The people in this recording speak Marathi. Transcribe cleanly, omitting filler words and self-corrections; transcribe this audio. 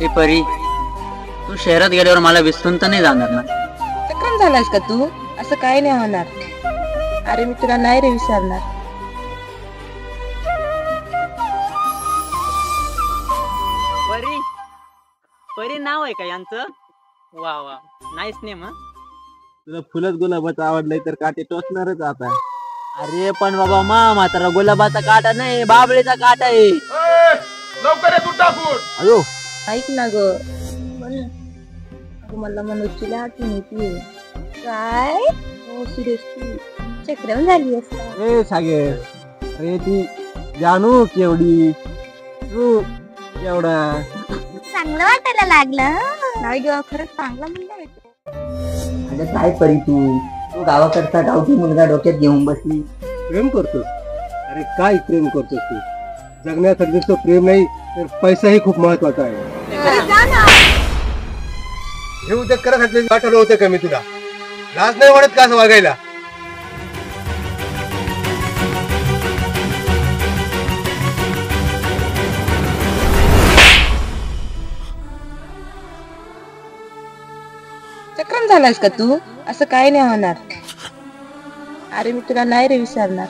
ए परी, तू शहरात गेल्यावर मला विसरून तर नाही जाणार ना? चक्रम झालास का तू? असं काही नाही होणार. अरे मी तुला नाही रे विसरणार. परी, परी नाव आहे का यांचं? वा वा, नाईस नेम. तुला फुलच गुलाबाचं आवडलंय तर काटे टोचणारच आता. अरे पण बाबा, म्हातारा गुलाबाचा काटा नाही, बाबळीचा काटा आहे. लवकर ये तू टाकून. अयो ऐक ना ग, मला मनोजची आठवण येते. काय हो सिरियसली चक्रम झाली असता. ए सागर, अरे ती जानू केवढी, तू केवढा. चांगलं वाटायला लागलं. नाही ग, खरंच चांगला मुलगा भेटला. अगं काय परी तू गावाकडचा गावठी मुलगा डोक्यात घेऊन बसली. प्रेम करतोस? अरे काय प्रेम करतोस तू? जगण्यासाठी नुसतं प्रेम नाही तर पैसाही खूप महत्वाचा आहे. हे उद्योग करासाठी पाठवलं होतं का मी तुला? लाज नाही वाटत का असं वागायला? चक्रम झालास का तू? असं काही नाही होणार. अरे मी तुला नाही रे विसरणार.